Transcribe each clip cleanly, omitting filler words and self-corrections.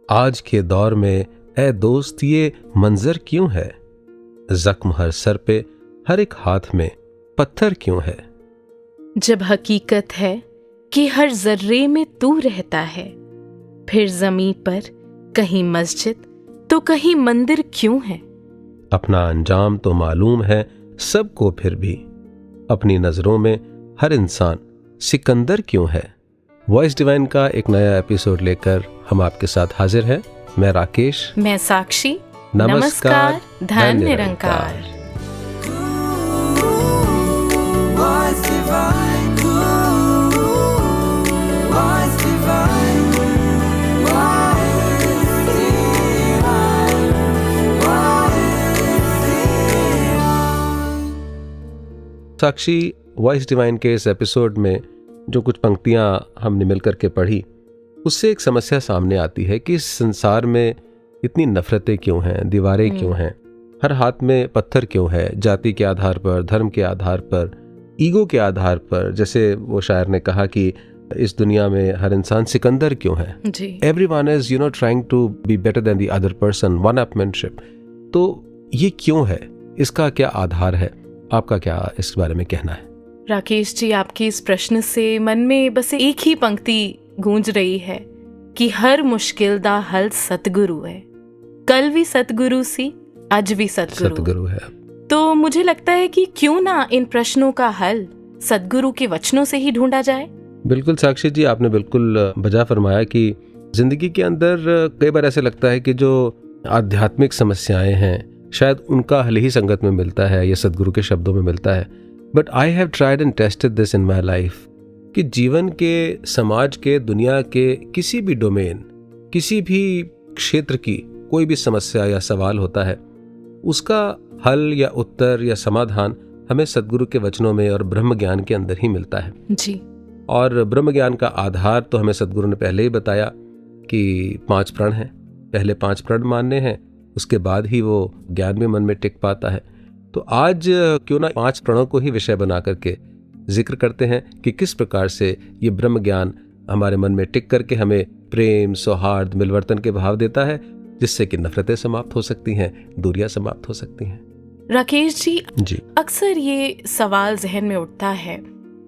आज के दौर में ए दोस्त ये मंजर क्यों है, जख्म हर सर पे हर एक हाथ में पत्थर क्यों है। जब हकीकत है कि हर जर्रे में तू रहता है, फिर ज़मीं पर कहीं मस्जिद तो कहीं मंदिर क्यों है। अपना अंजाम तो मालूम है सबको, फिर भी अपनी नजरों में हर इंसान सिकंदर क्यों है। वॉइस डिवाइन का एक नया एपिसोड लेकर हम आपके साथ हाजिर हैं। मैं राकेश, मैं साक्षी। नमस्कार, धन निरंकार। साक्षी, वॉइस डिवाइन के इस एपिसोड में जो कुछ पंक्तियां हमने मिलकर के पढ़ी, उससे एक समस्या सामने आती है कि इस संसार में इतनी नफरतें क्यों हैं, दीवारें क्यों हैं, हर हाथ में पत्थर क्यों है, जाति के आधार पर, धर्म के आधार पर, ईगो के आधार पर। जैसे वो शायर ने कहा कि इस दुनिया में हर इंसान सिकंदर क्यों है। Everyone is trying to be better than the other person, one upmanship. तो ये क्यों है, इसका क्या आधार है, आपका क्या इस बारे में कहना है? राकेश जी, आपके इस प्रश्न से मन में बस एक ही पंक्ति गूंज रही है कि हर मुश्किल दा हल सतगुरु है। कल भी सतगुरु सी, आज भी सतगुरु है। तो मुझे लगता है कि क्यों ना इन प्रश्नों का हल सतगुरु के वचनों से ही ढूंढा जाए। बिल्कुल साक्षी जी, आपने बिल्कुल बजा फरमाया कि जिंदगी के अंदर कई बार ऐसे लगता है कि जो आध्यात्मिक समस्याएं हैं शायद उनका हल ही संगत में मिलता है या सतगुरु के शब्दों में मिलता है। But I have tried and tested this in my life कि जीवन के, समाज के, दुनिया के किसी भी डोमेन, किसी भी क्षेत्र की कोई भी समस्या या सवाल होता है, उसका हल या उत्तर या समाधान हमें सतगुरु के वचनों में और ब्रह्म ज्ञान के अंदर ही मिलता है जी। और ब्रह्म ज्ञान का आधार तो हमें सतगुरु ने पहले ही बताया कि 5 प्रण हैं। पहले 5 प्रण मानने हैं, उसके बाद ही वो ज्ञान में मन में टिक पाता है। तो आज क्यों ना 5 प्रणों को ही विषय बना करके जिक्र करते हैं कि किस प्रकार से ये ब्रह्म ज्ञान हमारे मन में टिक करके हमें प्रेम, सौहार्द, मिलवर्तन के भाव देता है, जिससे कि नफरतें समाप्त हो सकती हैं, दूरियां समाप्त हो सकती हैं। राकेश जी, अक्सर ये सवाल जहन में उठता है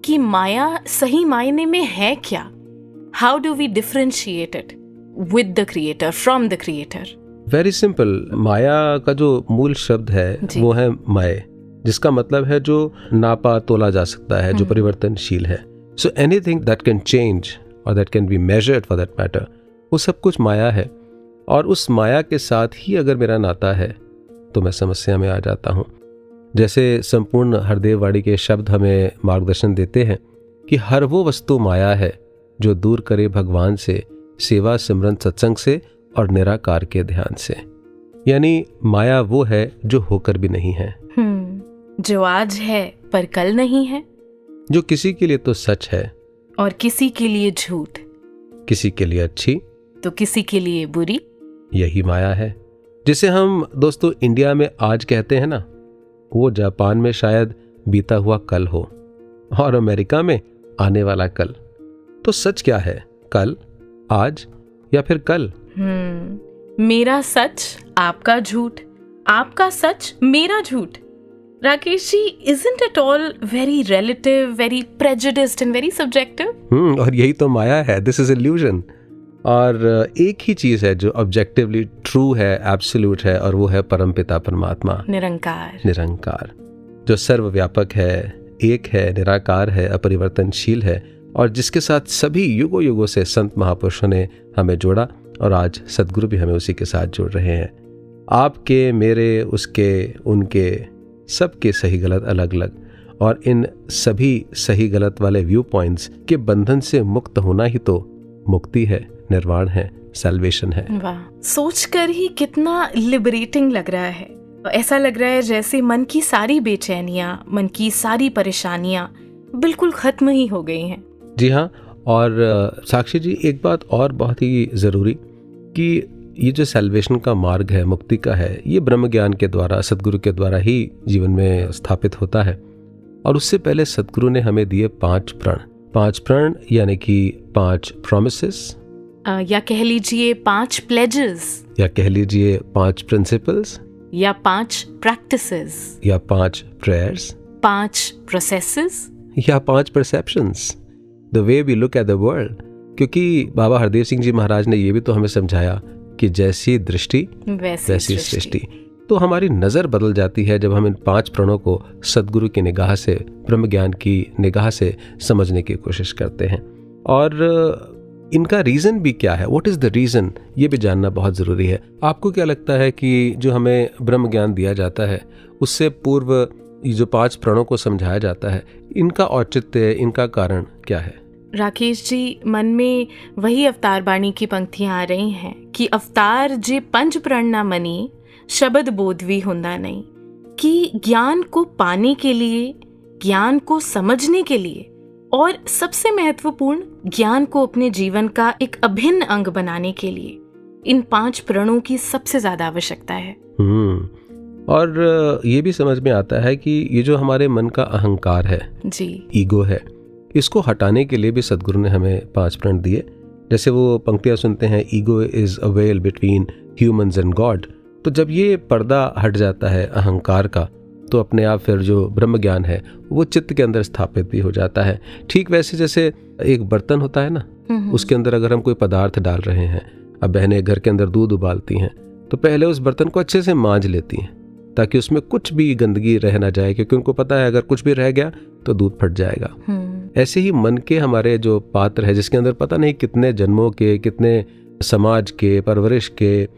कि माया सही मायने में है क्या? How do we differentiate it with the creator, from the creator? Very simple. माया का जो मूल शब्द है वो है मय, जिसका मतलब है जो नापा तोला जा सकता है, जो परिवर्तनशील है। So anything that can change और that can be measured for that matter, वो सब कुछ माया है। और उस माया के साथ ही अगर मेरा नाता है तो मैं समस्या में आ जाता हूँ। जैसे संपूर्ण हरदेव वाणी के शब्द हमें मार्गदर्शन देते हैं कि हर वो वस्तु माया है जो दूर करे भगवान से, सेवा सिमरन सत्संग से और निराकार के ध्यान से। यानी माया वो है जो होकर भी नहीं है, जो आज है पर कल नहीं है, जो किसी के लिए तो सच है और किसी के लिए झूठ, किसी के लिए अच्छी तो किसी के लिए बुरी। यही माया है जिसे हम दोस्तों इंडिया में आज कहते हैं ना, वो जापान में शायद बीता हुआ कल हो और अमेरिका में आने वाला कल। तो सच क्या है, कल, आज या फिर कल? मेरा सच आपका झूठ, आपका सच मेरा झूठ। Rakesh ji, isn't it all very relative, very prejudiced and very subjective? और यही तो माया है, this is illusion। और एक ही चीज है जो ऑब्जेक्टिवली ट्रू है, एब्सोल्यूट है, और वो है परमपिता परमात्मा, निरंकार, जो सर्वव्यापक है, एक है, निराकार है, अपरिवर्तनशील है, और जिसके साथ सभी युगों युगों से संत महापुरुषों ने हमें जोड़ा और आज सद्गुरु भी हमें उसी के साथ जोड़ रहे हैं। आपके, मेरे, उसके, उनके, सबके सही गलत अलग अलग, और इन सभी सही गलत वाले व्यू पॉइंट्स के बंधन से मुक्त होना ही तो मुक्ति है, निर्वाण है, सैल्वेशन है। वाह, सोचकर ही कितना लिबरेटिंग लग रहा है। ऐसा लग रहा है जैसे मन की सारी बेचैनियां, मन की सारी परेशानियां बिल्कुल खत्म ही हो गई हैं। जी हाँ। और साक्षी जी, एक बात और बहुत ही ज़रूरी कि ये जो सैल्वेशन का मार्ग है, मुक्ति का है, ये ब्रह्म ज्ञान के द्वारा, सद्गुरु के द्वारा ही जीवन में स्थापित होता है। और उससे पहले सद्गुरु ने हमें दिए 5 प्रण यानी कि 5 प्रॉमिसेस। या कह लीजिए 5 प्लेजेस, या कह लीजिए 5 प्रिंसिपल्स, या 5 प्रैक्टिसेस, या 5 प्रेयर्स, 5 प्रोसेसेस, या 5 perceptions, the way we look at the world. क्योंकि बाबा हरदेव सिंह जी महाराज ने ये भी तो हमें समझाया कि जैसी दृष्टि वैसी सृष्टि। तो हमारी नज़र बदल जाती है जब हम इन 5 प्रणों को सद्गुरु की निगाह से, ब्रह्म ज्ञान की निगाह से समझने की कोशिश करते हैं। और इनका रीज़न भी क्या है, व्हाट इज़ द रीज़न, ये भी जानना बहुत ज़रूरी है। आपको क्या लगता है कि जो हमें ब्रह्म ज्ञान दिया जाता है उससे पूर्व ये जो 5 प्रणों को समझाया जाता है, इनका औचित्य, इनका कारण क्या है? राकेश जी, मन में वही अवतार बाणी की पंक्तियां आ रही हैं कि अवतार जे 5 प्रण ना मनी, शब्द बोध भी हुंदा नहीं। कि ज्ञान को पाने के लिए, ज्ञान को समझने के लिए, और सबसे महत्वपूर्ण ज्ञान को अपने जीवन का एक अभिन्न अंग बनाने के लिए इन 5 प्रणों की सबसे ज्यादा आवश्यकता है। और ये भी समझ में आता है कि ये जो हमारे मन का अहंकार है जी, ईगो है, इसको हटाने के लिए भी सद्गुरु ने हमें 5 प्रण दिए। जैसे वो पंक्तियां सुनते हैं, ego is a well between humans and God. तो जब ये पर्दा हट जाता है अहंकार का, तो अपने आप फिर जो ब्रह्म ज्ञान है वो चित्त के अंदर स्थापित भी हो जाता है। ठीक वैसे जैसे एक बर्तन होता है ना, उसके अंदर अगर हम कोई पदार्थ डाल रहे हैं, अब बहनें घर के अंदर दूध उबालती हैं तो पहले उस बर्तन को अच्छे से मांज लेती हैं ताकि उसमें कुछ भी गंदगी रह ना जाए, क्योंकि उनको पता है अगर कुछ भी रह गया तो दूध फट जाएगा। ऐसे ही मन के हमारे जो पात्र है, जिसके अंदर पता नहीं कितने जन्मों के, कितने समाज के, परवरिश के,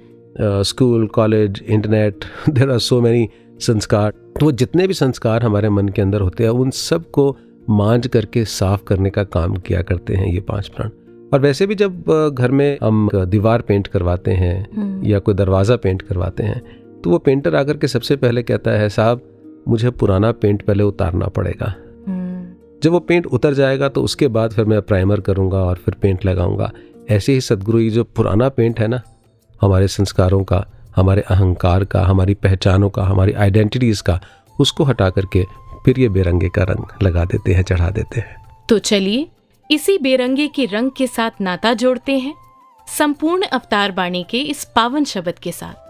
school, college, internet, there are so many sanskar. तो वो जितने भी संस्कार हमारे मन के अंदर होते हैं उन सब को मांझ करके साफ करने का काम किया करते हैं ये 5 प्रण। और वैसे भी जब घर में हम दीवार पेंट करवाते हैं या कोई दरवाज़ा पेंट करवाते हैं तो वो पेंटर आकर के सबसे पहले कहता है, साहब मुझे पुराना पेंट पहले उतारना पड़ेगा। जब वो पेंट उतर जाएगा तो उसके बाद फिर मैं प्राइमर करूँगा और फिर पेंट लगाऊंगा। ऐसे ही सद्गुरु ये जो पुराना पेंट है ना, हमारे संस्कारों का, हमारे अहंकार का, हमारी पहचानों का, हमारी आइडेंटिटीज़ का, उसको हटा करके फिर ये बेरंगे का रंग लगा देते हैं, चढ़ा देते हैं। तो चलिए इसी बेरंगे के रंग के साथ नाता जोड़ते हैं संपूर्ण अवतार बाणी के इस पावन शब्द के साथ।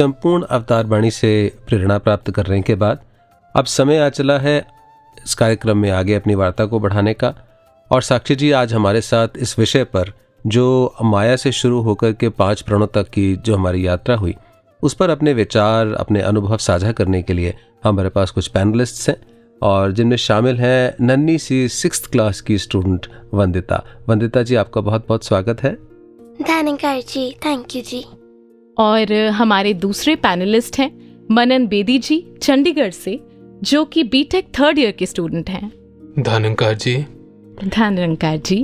संपूर्ण अवतार वाणी से प्रेरणा प्राप्त करने के बाद अब समय आ चला है इस कार्यक्रम में आगे अपनी वार्ता को बढ़ाने का। और साक्षी जी, आज हमारे साथ इस विषय पर जो माया से शुरू होकर के 5 प्रणों तक की जो हमारी यात्रा हुई, उस पर अपने विचार, अपने अनुभव साझा करने के लिए हमारे पास कुछ पैनलिस्ट्स हैं, और जिनमें शामिल हैं नन्ही सी 6th क्लास की स्टूडेंट वंदिता। वंदिता जी, आपका बहुत बहुत स्वागत है। धन्यवाद जी, थैंक यू जी। और हमारे दूसरे पैनलिस्ट हैं मनन बेदी जी चंडीगढ़ से, जो कि बीटेक 3rd ईयर के स्टूडेंट हैं। धन्यवाद जी। धन्यवाद जी।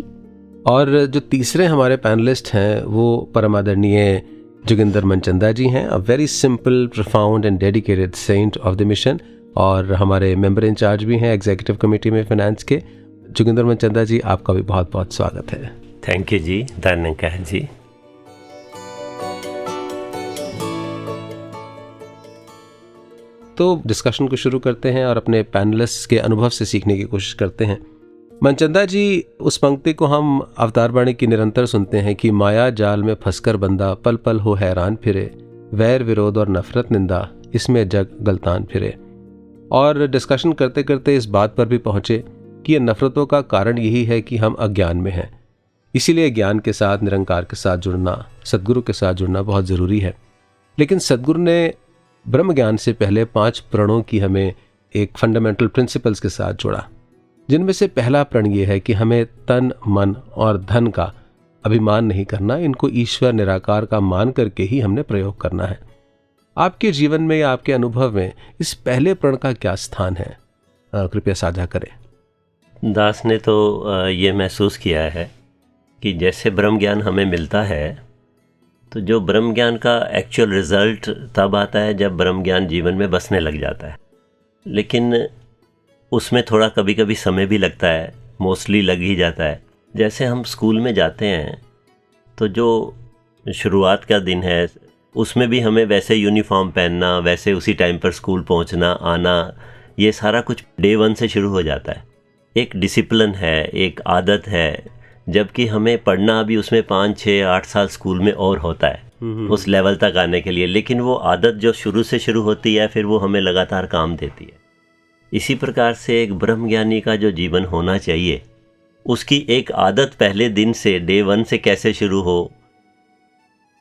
और जो तीसरे हमारे पैनलिस्ट हैं वो परम आदरणीय जोगिंदर मनचंदा जी हैं, a very simple, profound and dedicated saint of the mission, और हमारे मेंबर इंचार्ज भी हैं एग्जीक्यूटिव कमेटी में फाइनेंस के। जोगिंदर मनचंदा जी, आपका भी बहुत बहुत स्वागत है। थैंक यू जी, धन्यवाद जी। तो डिस्कशन को शुरू करते हैं और अपने पैनलिस्ट के अनुभव से सीखने की कोशिश करते हैं। मनचंदा जी, उस पंक्ति को हम अवतार वाणी की निरंतर सुनते हैं कि माया जाल में फंसकर बंदा पल पल हो हैरान फिरे, वैर विरोध और नफरत निंदा इसमें जग गलतान फिरे। और डिस्कशन करते करते इस बात पर भी पहुंचे कि ये नफरतों का कारण यही है कि हम अज्ञान में हैं। इसीलिए ज्ञान के साथ, निरंकार के साथ जुड़ना, सद्गुरु के साथ जुड़ना बहुत ज़रूरी है। लेकिन सद्गुरु ने ब्रह्म ज्ञान से पहले 5 प्रणों की हमें एक फंडामेंटल प्रिंसिपल्स के साथ जोड़ा, जिनमें से पहला प्रण ये है कि हमें तन, मन और धन का अभिमान नहीं करना, इनको ईश्वर निराकार का मान करके ही हमने प्रयोग करना है। आपके जीवन में या आपके अनुभव में इस पहले प्रण का क्या स्थान है, कृपया साझा करें। दास ने तो ये महसूस किया है कि जैसे ब्रह्म ज्ञान हमें मिलता है, तो जो ब्रह्म ज्ञान का एक्चुअल रिजल्ट तब आता है जब ब्रह्म ज्ञान जीवन में बसने लग जाता है। लेकिन उसमें थोड़ा कभी कभी समय भी लगता है, मोस्टली लग ही जाता है। जैसे हम स्कूल में जाते हैं तो जो शुरुआत का दिन है उसमें भी हमें वैसे यूनिफॉर्म पहनना, वैसे उसी टाइम पर स्कूल पहुंचना, आना, ये सारा कुछ डे 1 से शुरू हो जाता है। एक डिसिप्लिन है, एक आदत है, जबकि हमें पढ़ना अभी उसमें 5, 6, 8 साल स्कूल में और होता है उस लेवल तक आने के लिए। लेकिन वो आदत जो शुरू से शुरू होती है, फिर वो हमें लगातार काम देती है। इसी प्रकार से एक ब्रह्मज्ञानी का जो जीवन होना चाहिए, उसकी एक आदत पहले दिन से, डे 1 से कैसे शुरू हो।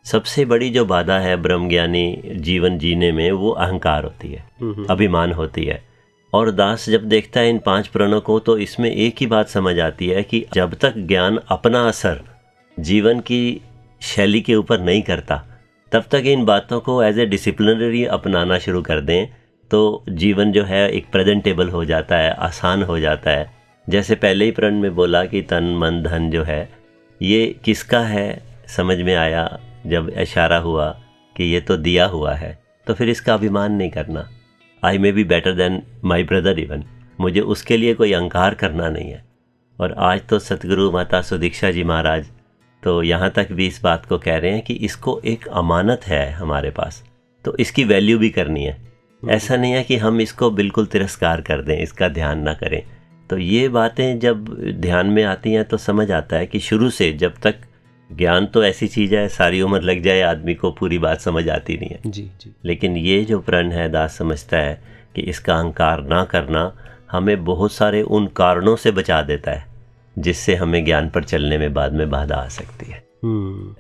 सबसे बड़ी जो बाधा है ब्रह्मज्ञानी जीवन जीने में, वो अहंकार होती है, अभिमान होती है। और दास जब देखता है इन 5 प्रणों को, तो इसमें एक ही बात समझ आती है कि जब तक ज्ञान अपना असर जीवन की शैली के ऊपर नहीं करता, तब तक इन बातों को एज ए डिसिप्लिनरी अपनाना शुरू कर दें, तो जीवन जो है एक प्रेजेंटेबल हो जाता है, आसान हो जाता है। जैसे पहले ही प्रण में बोला कि तन, मन, धन जो है, ये किसका है, समझ में आया जब इशारा हुआ कि ये तो दिया हुआ है, तो फिर इसका अभिमान नहीं करना। I may be better than my brother even, मुझे उसके लिए कोई अहंकार करना नहीं है। और आज तो सतगुरु माता सुदीक्षा जी महाराज तो यहाँ तक भी इस बात को कह रहे हैं कि इसको एक अमानत है हमारे पास, तो इसकी वैल्यू भी करनी है। ऐसा नहीं है कि हम इसको बिल्कुल तिरस्कार कर दें, इसका ध्यान ना करें। तो ये बातें जब ध्यान में आती हैं तो समझ आता है कि शुरू से, जब तक ज्ञान तो ऐसी चीज़ है, सारी उम्र लग जाए आदमी को पूरी बात समझ आती नहीं है। जी। लेकिन ये जो प्रण है, दास समझता है कि इसका अहंकार ना करना हमें बहुत सारे उन कारणों से बचा देता है जिससे हमें ज्ञान पर चलने में बाद में बाधा आ सकती है।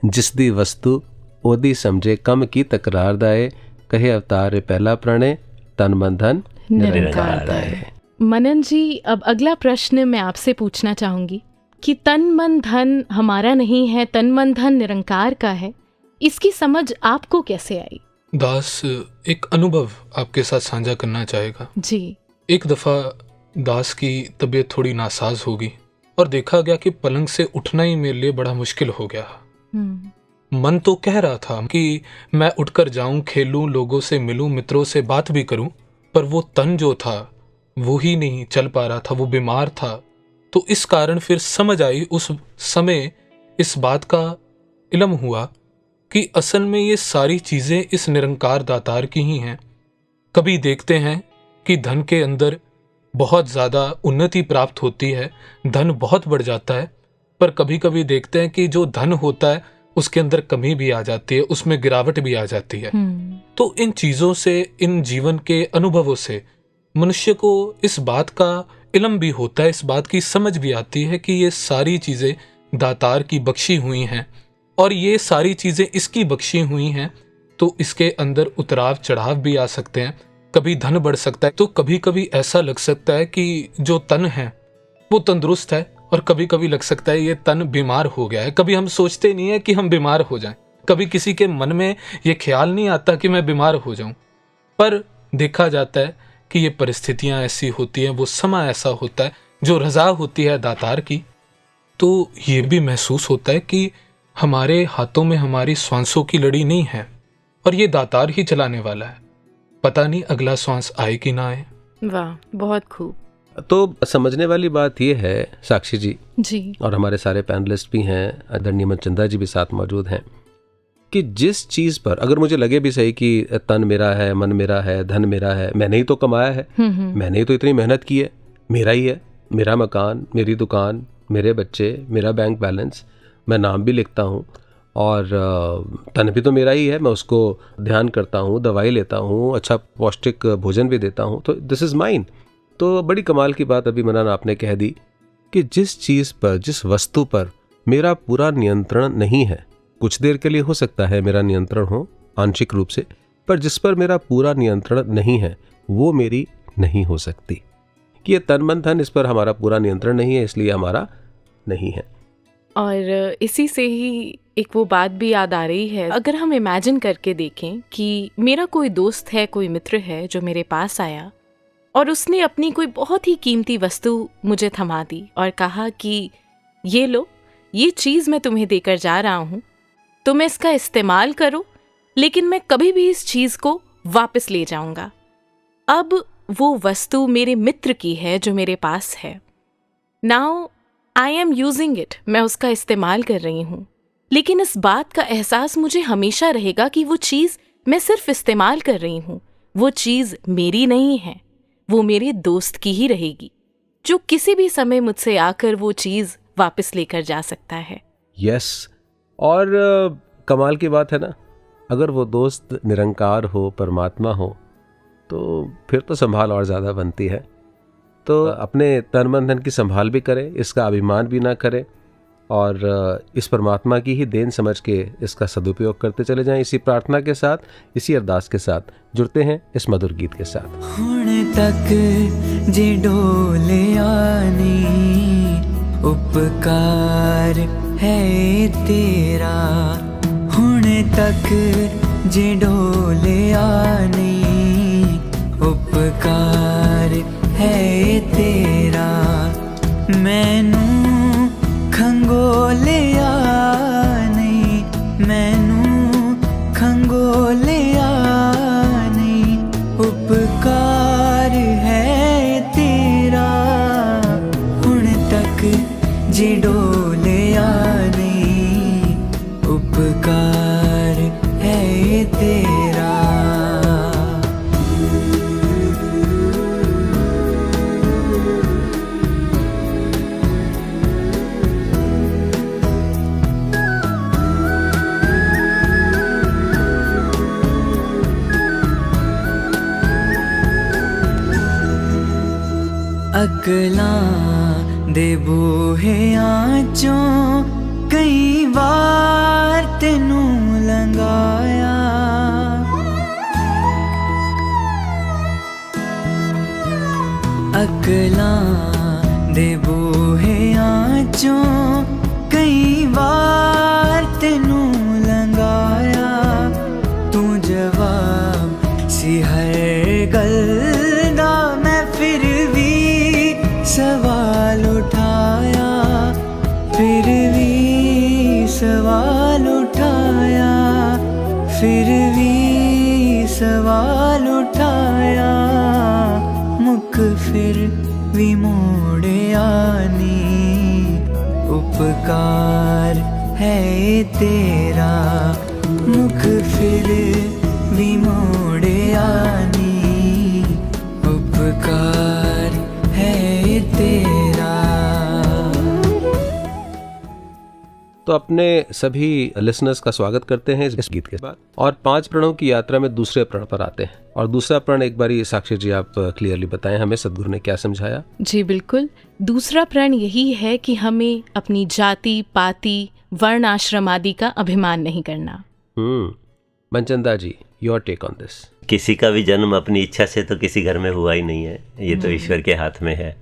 जिस दी वस्तु ओदी समझे कम की तकरार दाए, कहे अवतार पहला प्रण तन मन धन निरंकार दाए। मनन जी, अब अगला प्रश्न मैं आपसे पूछना चाहूंगी कि तन मन धन हमारा नहीं है, तन मन धन निरंकार का है, इसकी समझ आपको कैसे आई? दास एक अनुभव आपके साथ साझा करना चाहेगा जी। एक दफ़ा दास की तबीयत थोड़ी नासाज हो गई और देखा गया कि पलंग से उठना ही मेरे लिए बड़ा मुश्किल हो गया। मन तो कह रहा था कि मैं उठकर जाऊं, खेलूं, लोगों से मिलूं, मित्रों से बात भी करूं, पर वो तन जो था वो ही नहीं चल पा रहा था, वो बीमार था। तो इस कारण फिर समझ आई उस समय, इस बात का इल्म हुआ कि असल में ये सारी चीज़ें इस निरंकार दातार की ही हैं। कभी देखते हैं कि धन के अंदर बहुत ज़्यादा उन्नति प्राप्त होती है, धन बहुत बढ़ जाता है, पर कभी कभी देखते हैं कि जो धन होता है उसके अंदर कमी भी आ जाती है, उसमें गिरावट भी आ जाती है। तो इन चीज़ों से, इन जीवन के अनुभवों से मनुष्य को इस बात का इल्म भी होता है, इस बात की समझ भी आती है कि ये सारी चीज़ें दातार की बख्शी हुई हैं और ये सारी चीज़ें इसकी बख्शी हुई हैं, तो इसके अंदर उतराव चढ़ाव भी आ सकते हैं। कभी धन बढ़ सकता है, तो कभी कभी ऐसा लग सकता है कि जो तन है वो तंदुरुस्त है, और कभी कभी लग सकता है ये तन बीमार हो गया है। कभी हम सोचते नहीं है कि हम बीमार हो जाएं, कभी किसी के मन में ये ख्याल नहीं आता कि मैं बीमार हो जाऊं, पर देखा जाता है कि ये परिस्थितियां ऐसी होती हैं, वो समय ऐसा होता है, जो रज़ा होती है दातार की, तो ये भी महसूस होता है कि हमारे हाथों में हमारी श्वासों की लड़ी नहीं है और ये दातार ही चलाने वाला है। पता नहीं अगला श्वास आए कि ना आए। वाह, बहुत खूब। तो समझने वाली बात यह है साक्षी जी, और हमारे सारे पैनलिस्ट भी हैं, आदरणीय मनचंदा जी भी साथ मौजूद हैं, कि जिस चीज़ पर अगर मुझे लगे भी सही कि तन मेरा है, मन मेरा है, धन मेरा है, मैंने ही तो कमाया है, मैंने ही तो इतनी मेहनत की है, मेरा ही है, मेरा मकान, मेरी दुकान, मेरे बच्चे, मेरा बैंक बैलेंस, मैं नाम भी लिखता हूँ और तन भी तो मेरा ही है, मैं उसको ध्यान करता हूँ, दवाई लेता हूँ, अच्छा पौष्टिक भोजन भी देता हूँ, तो दिस इज़ माइन। तो बड़ी कमाल की बात अभी मनान आपने कह दी कि जिस चीज़ पर, जिस वस्तु पर मेरा पूरा नियंत्रण नहीं है, कुछ देर के लिए हो सकता है मेरा नियंत्रण हो आंशिक रूप से, पर जिस पर मेरा पूरा नियंत्रण नहीं है वो मेरी नहीं हो सकती। कि ये तन मन धन, इस पर हमारा पूरा नियंत्रण नहीं है, इसलिए हमारा नहीं है। और इसी से ही एक वो बात भी याद आ रही है, अगर हम इमेजिन करके देखें कि मेरा कोई दोस्त है, कोई मित्र है जो मेरे पास आया और उसने अपनी कोई बहुत ही कीमती वस्तु मुझे थमा दी और कहा कि ये लो, ये चीज़ मैं तुम्हें देकर जा रहा हूँ, तुम इसका इस्तेमाल करो, लेकिन मैं कभी भी इस चीज़ को वापस ले जाऊंगा। अब वो वस्तु मेरे मित्र की है जो मेरे पास है। Now I am using it, मैं उसका इस्तेमाल कर रही हूँ, लेकिन इस बात का एहसास मुझे हमेशा रहेगा कि वो चीज़ मैं सिर्फ इस्तेमाल कर रही हूँ, वो चीज़ मेरी नहीं है, वो मेरे दोस्त की ही रहेगी, जो किसी भी समय मुझसे आकर वो चीज़ वापस लेकर जा सकता है। यस, और कमाल की बात है ना, अगर वो दोस्त निरंकार हो, परमात्मा हो, तो फिर तो संभाल और ज़्यादा बनती है। तो अपने तन मन धन की संभाल भी करें, इसका अभिमान भी ना करें और इस परमात्मा की ही देन समझ के इसका सदुपयोग करते चले जाएं। इसी प्रार्थना के साथ, इसी अरदास के साथ जुड़ते हैं इस मधुर गीत के साथ। हुण तक जे डोले आनी उपकार है तेरा, हुण तक जे डोले आनी उपकार है तेरा, मैनू खंगोलिया नहीं, मैनू खंगोलिया नहीं, उपकार है तेरा, हुण तक जे डोलिया नहीं, उपकार है तेरा। अकलां दे बूहियां चों कई बार तेनू लंघाया, अकलां दे बूहियां चों कई बार तेनू लंघाया, तू जवाब सी हर गल दा, मैं फिर भी सवाल उठाया, फिर भी सवाल उठाया, फिर भी सवाल उठाया, मुख फिर भी मोड़िया नी, उपकार है तेरा, मुख फिर भी मोड़िया नी, उपकार है तेरा। तो अपने सभी लिसनर्स का स्वागत करते हैं इस गीत के बाद, और 5 प्रणों की यात्रा में दूसरे प्रण पर आते हैं। और दूसरा प्रण एक बारी साक्षी जी आप क्लियरली बताएं हमें, सदगुरु ने क्या समझाया? जी बिल्कुल, दूसरा प्रण यही है कि हमें अपनी जाति, पाति, वर्ण, आश्रम आदि का अभिमान नहीं करना। मनचंदा जी, योर टेक ऑन दिस। किसी का भी जन्म अपनी इच्छा से तो किसी घर में हुआ ही नहीं है, ये तो ईश्वर के हाथ में है।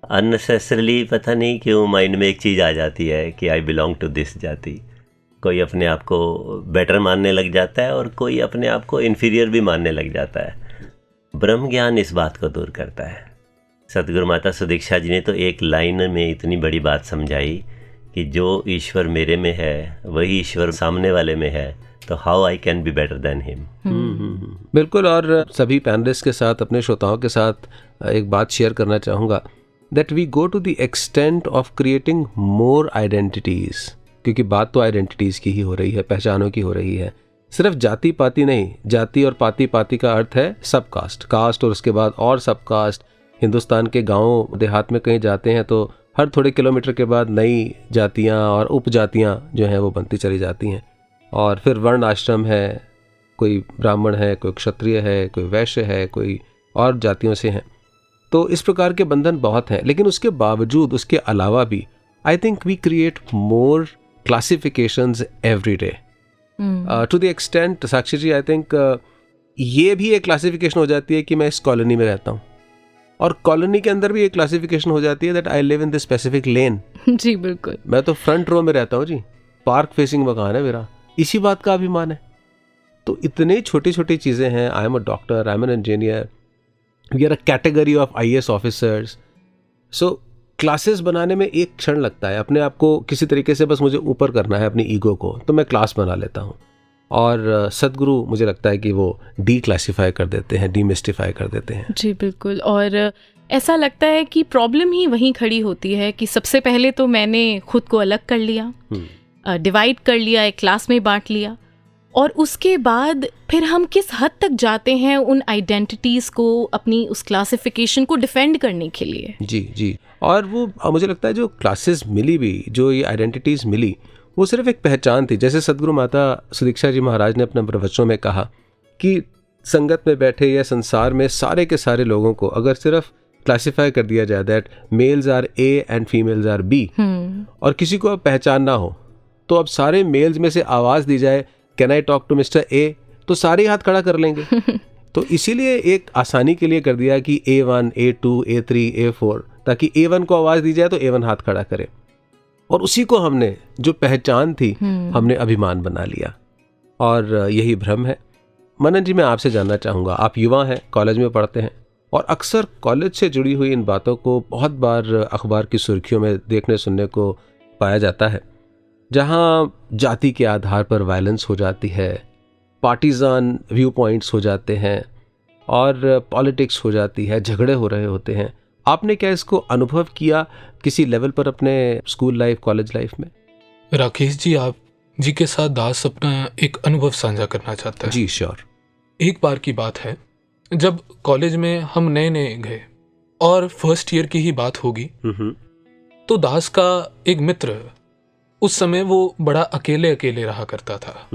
अननेसेसरली पता नहीं क्यों माइंड में एक चीज़ आ जाती है कि आई बिलोंग टू दिस जाति। कोई अपने आप को बेटर मानने लग जाता है और कोई अपने आप को इन्फीरियर भी मानने लग जाता है। ब्रह्म ज्ञान इस बात को दूर करता है। सतगुरु माता सुदीक्षा जी ने तो एक लाइन में इतनी बड़ी बात समझाई कि जो ईश्वर मेरे में है वही ईश्वर सामने वाले में है, तो how I can be better than him. बिल्कुल। और सभी पैनलिस्ट के साथ, अपने श्रोताओं के साथ एक बात शेयर करना चाहूँगा, that we go to the extent of creating more identities, क्योंकि बात तो आइडेंटिटीज़ की ही हो रही है, पहचानों की हो रही है। सिर्फ जाति पाति नहीं, जाति और पाति, पाति का अर्थ है सब कास्ट, कास्ट और उसके बाद और सब कास्ट। हिंदुस्तान के गाँव देहात में कहीं जाते हैं तो हर थोड़े किलोमीटर के बाद नई जातियाँ और उपजातियाँ जो हैं वो बनती चली जाती हैं। और फिर वर्ण आश्रम है, कोई ब्राह्मण है, कोई क्षत्रिय है, कोई वैश्य है, कोई और जातियों से हैं। तो इस प्रकार के बंधन बहुत हैं, लेकिन उसके बावजूद, उसके अलावा भी I think we create more classifications every day to the extent, Sakshi ji, I think ये भी एक क्लासिफिकेशन हो जाती है कि मैं इस कॉलोनी में रहता हूँ, और कॉलोनी के अंदर भी एक क्लासिफिकेशन हो जाती है that I live in this specific lane. जी बिल्कुल, मैं तो फ्रंट रो में रहता हूँ जी, पार्क फेसिंग मकान है मेरा, इसी बात का अभिमान है। तो इतने छोटी छोटी चीज़ें हैं। I am a doctor, I am an engineer, we are a category of IAS officers. So classes बनाने में एक क्षण लगता है, अपने आप को किसी तरीके से बस मुझे ऊपर करना है अपनी ईगो को, तो मैं क्लास बना लेता हूँ। और सदगुरु मुझे लगता है कि वो डी क्लासीफाई कर देते हैं, डीमिस्टिफाई कर देते हैं। जी बिल्कुल। और ऐसा लगता है कि प्रॉब्लम ही वहीं खड़ी होती है कि सबसे पहले तो मैंने खुद को अलग कर लिया, डिवाइड कर लिया, एक क्लास में बांट लिया, और उसके बाद फिर हम किस हद तक जाते हैं उन आइडेंटिटीज़ को, अपनी उस क्लासिफिकेशन को डिफेंड करने के लिए। जी जी। और वो मुझे लगता है जो क्लासेस मिली भी, जो ये आइडेंटिटीज़ मिली, वो सिर्फ एक पहचान थी। जैसे सदगुरु माता सुदीक्षा जी महाराज ने अपने प्रवचनों में कहा कि संगत में बैठे या संसार में सारे के सारे लोगों को अगर सिर्फ क्लासिफाई कर दिया जाए that males are A and females are B, और किसी को अब पहचान ना हो, तो अब सारे मेल्स में से आवाज़ दी जाए can I talk to mister A, तो सारे हाथ खड़ा कर लेंगे। तो इसीलिए एक आसानी के लिए कर दिया कि A1, A2, A3, A4, ताकि A1 को आवाज़ दी जाए तो A1 हाथ खड़ा करे। और उसी को हमने, जो पहचान थी, हमने अभिमान बना लिया, और यही भ्रम है। मनन जी, मैं आपसे जानना चाहूँगा, आप युवा हैं, कॉलेज में पढ़ते हैं, और अक्सर कॉलेज से जुड़ी हुई इन बातों को बहुत बार अखबार की सुर्खियों में देखने सुनने को पाया जाता है, जहाँ जाति के आधार पर वायलेंस हो जाती है, पार्टीजान व्यू पॉइंट्स हो जाते हैं, और पॉलिटिक्स हो जाती है, झगड़े हो रहे होते हैं। आपने क्या इसको अनुभव किया किसी लेवल पर अपने स्कूल लाइफ, कॉलेज लाइफ में? राकेश जी, आप जी के साथ दास अपना एक अनुभव साझा करना चाहता है। जी श्योर। एक बार की बात है, जब कॉलेज में हम नए नए गए और फर्स्ट ईयर की ही बात होगी, तो दास का एक मित्र, उस समय वो बड़ा अकेले अकेले रहा करता था।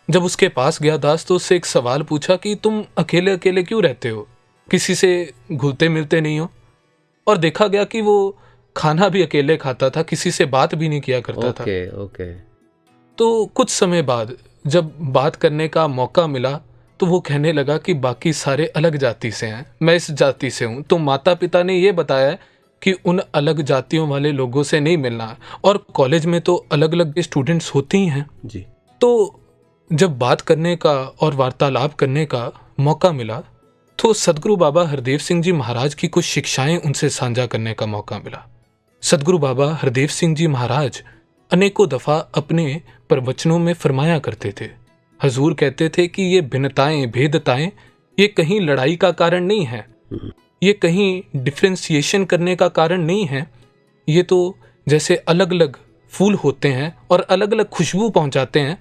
जब उसके पास गया दास, तो उससे एक सवाल पूछा कि तुम अकेले अकेले क्यों रहते हो, किसी से घुलते मिलते नहीं हो? और देखा गया कि वो खाना भी अकेले खाता था, किसी से बात भी नहीं किया करता था। ओके। तो कुछ समय बाद जब बात करने का मौका मिला, तो वो कहने लगा कि बाकी सारे अलग जाति से हैं, मैं इस जाति से हूँ। तो माता पिता ने ये बताया कि उन अलग जातियों वाले लोगों से नहीं मिलना है, और कॉलेज में तो अलग अलग स्टूडेंट्स होते ही हैं जी। तो जब बात करने का और वार्तालाप करने का मौका मिला, तो सदगुरु बाबा हरदेव सिंह जी महाराज की कुछ शिक्षाएं उनसे साझा करने का मौका मिला। सदगुरु बाबा हरदेव सिंह जी महाराज अनेकों दफ़ा अपने प्रवचनों में फरमाया करते थे, हजूर कहते थे कि ये भिन्नताएं, भेदताएं, ये कहीं लड़ाई का कारण नहीं है, ये कहीं डिफ्रेंसिएशन करने का कारण नहीं है। ये तो जैसे अलग अलग फूल होते हैं और अलग अलग खुशबू पहुंचाते हैं,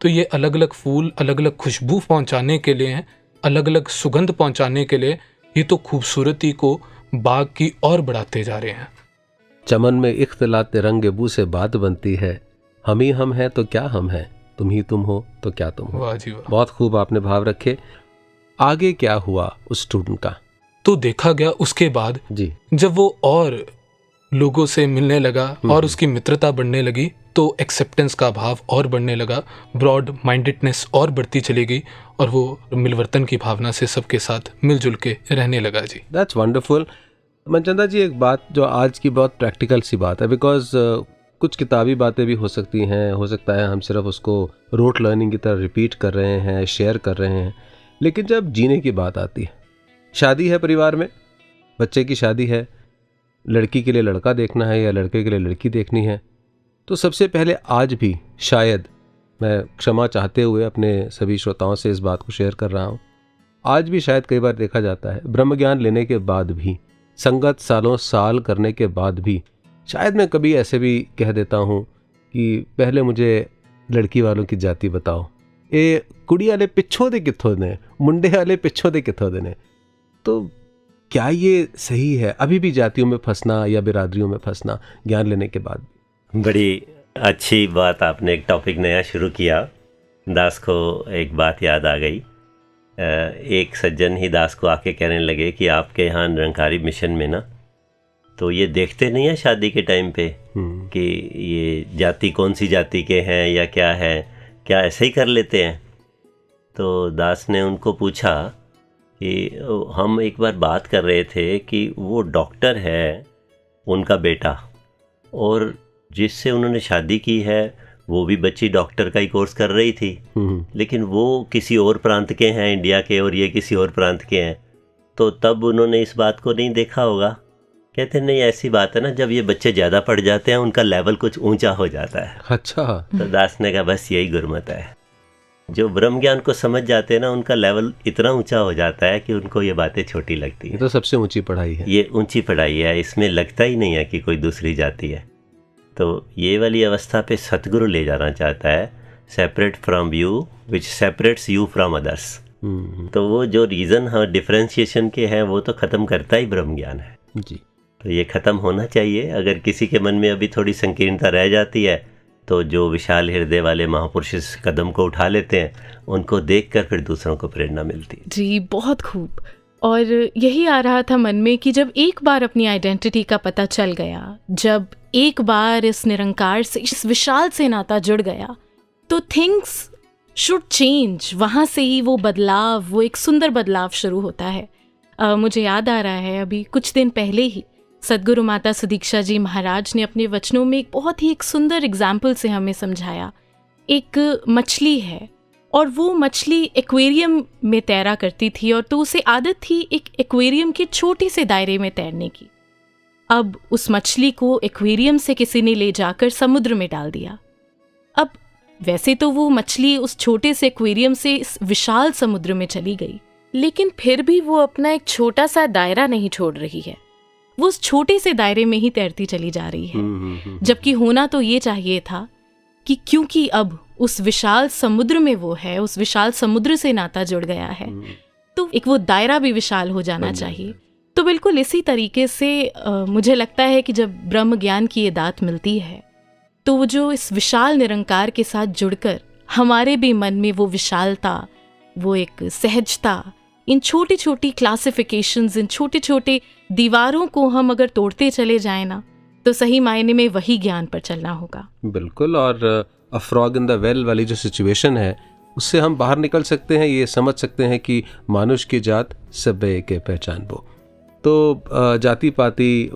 तो ये अलग अलग फूल अलग अलग खुशबू पहुंचाने के लिए, अलग अलग सुगंध पहुंचाने के लिए, ये तो खूबसूरती को बाग की और बढ़ाते जा रहे हैं। चमन में इख्तिलात रंग बू से बात बनती है, हम ही हम हैं तो क्या हम हैं, तुम ही तुम हो तो क्या तुम हो। वाह जी वाह। बहुत खूब आपने भाव रखे। आगे क्या हुआ उस स्टूडेंट का? तो देखा गया उसके बाद जी, जब वो और लोगों से मिलने लगा और उसकी मित्रता बढ़ने लगी तो एक्सेप्टेंस का भाव और बढ़ने लगा, ब्रॉड माइंडेडनेस और बढ़ती चली गई और वो मिलवर्तन की भावना से सबके साथ मिलजुल के रहने लगा जी। That's wonderful. मनचंदा जी, एक बात जो आज की बहुत प्रैक्टिकल सी बात है, बिकॉज कुछ किताबी बातें भी हो सकती हैं, हो सकता है हम सिर्फ उसको रोट लर्निंग की तरह रिपीट कर रहे हैं, शेयर कर रहे हैं, लेकिन जब जीने की बात आती है, शादी है परिवार में, बच्चे की शादी है, लड़की के लिए लड़का देखना है या लड़के के लिए लड़की देखनी है, तो सबसे पहले आज भी शायद, मैं क्षमा चाहते हुए अपने सभी श्रोताओं से इस बात को शेयर कर रहा हूँ, आज भी शायद कई बार देखा जाता है ब्रह्म ज्ञान लेने के बाद भी, संगत सालों साल करने के बाद भी, शायद मैं कभी ऐसे भी कह देता हूँ कि पहले मुझे लड़की वालों की जाति बताओ, ये कुड़ी वाले पिछों दे कित्थों ने, मुंडे वाले पिछों दे कित्थों दे ने। तो क्या ये सही है अभी भी जातियों में फंसना या बिरादरियों में फंसना ज्ञान लेने के बाद? बड़ी अच्छी बात, आपने एक टॉपिक नया शुरू किया। दास को एक बात याद आ गई। एक सज्जन ही दास को आके कहने लगे कि आपके यहाँ निरंकारी मिशन में ना, तो ये देखते नहीं है शादी के टाइम पे कि ये जाति कौन सी जाति के हैं या क्या है, क्या ऐसे ही कर लेते हैं? तो दास ने उनको पूछा कि हम एक बार बात कर रहे थे कि वो डॉक्टर है उनका बेटा, और जिससे उन्होंने शादी की है वो भी बच्ची डॉक्टर का ही कोर्स कर रही थी, लेकिन वो किसी और प्रांत के हैं इंडिया के और ये किसी और प्रांत के हैं, तो तब उन्होंने इस बात को नहीं देखा होगा। कहते नहीं, ऐसी बात है ना, जब ये बच्चे ज़्यादा पढ़ जाते हैं उनका लेवल कुछ ऊंचा हो जाता है। अच्छा। तो दास ने कहा बस यही गुरमत है, जो ब्रह्म ज्ञान को समझ जाते हैं ना उनका लेवल इतना ऊंचा हो जाता है कि उनको ये बातें छोटी लगती है। ये तो सबसे ऊंची पढ़ाई है, ये ऊंची पढ़ाई है, इसमें लगता ही नहीं है कि कोई दूसरी जाति है। तो ये वाली अवस्था पे सतगुरु ले जाना चाहता है, separate from you which separates you from others. तो वो जो रीज़न हाँ डिफ्रेंशिएशन के हैं वो तो ख़त्म करता ही ब्रह्म ज्ञान है जी। तो ये ख़त्म होना चाहिए। अगर किसी के मन में अभी थोड़ी संकीर्णता रह जाती है तो जो विशाल हृदय वाले महापुरुष इस कदम को उठा लेते हैं, उनको देखकर फिर दूसरों को प्रेरणा मिलती है। जी, बहुत खूब। और यही आ रहा था मन में कि जब एक बार अपनी आइडेंटिटी का पता चल गया, जब एक बार इस निरंकार से, इस विशाल से नाता जुड़ गया, तो थिंग्स शुड चेंज। वहाँ से ही वो बदलाव, वो एक सुंदर बदलाव शुरू होता है। मुझे याद आ रहा है अभी कुछ दिन पहले ही सद्गुरु माता सुदीक्षा जी महाराज ने अपने वचनों में एक बहुत ही एक सुंदर एग्जाम्पल से हमें समझाया। एक मछली है और वो मछली एक्वेरियम में तैरा करती थी, और तो उसे आदत थी एक एक्वेरियम के छोटे से दायरे में तैरने की। अब उस मछली को एक्वेरियम से किसी ने ले जाकर समुद्र में डाल दिया। अब वैसे तो वो मछली उस छोटे से एक्वेरियम से इस विशाल समुद्र में चली गई, लेकिन फिर भी वो अपना एक छोटा सा दायरा नहीं छोड़ रही है, वो उस छोटे से दायरे में ही तैरती चली जा रही है। जबकि होना तो ये चाहिए था कि क्योंकि अब उस विशाल समुद्र में वो है, उस विशाल समुद्र से नाता जुड़ गया है, तो एक वो दायरा भी विशाल हो जाना चाहिए। तो बिल्कुल इसी तरीके से मुझे लगता है कि जब ब्रह्म ज्ञान की ये दात मिलती है तो वो जो इस विशाल निरंकार के साथ जुड़कर हमारे भी मन में वो विशालता, वो एक सहजता, इन छोटी छोटी क्लासिफिकेशंस, इन छोटे छोटे दीवारों को हम अगर तोड़ते चले जाएं ना, तो सही मायने में वही ज्ञान पर चलना होगा। बिल्कुल। और a frog in the well वाली जो सिचुएशन है, उससे हम बाहर निकल सकते हैं, ये समझ सकते हैं कि मानुष की जात सब के पहचान वो। तो जाति पाति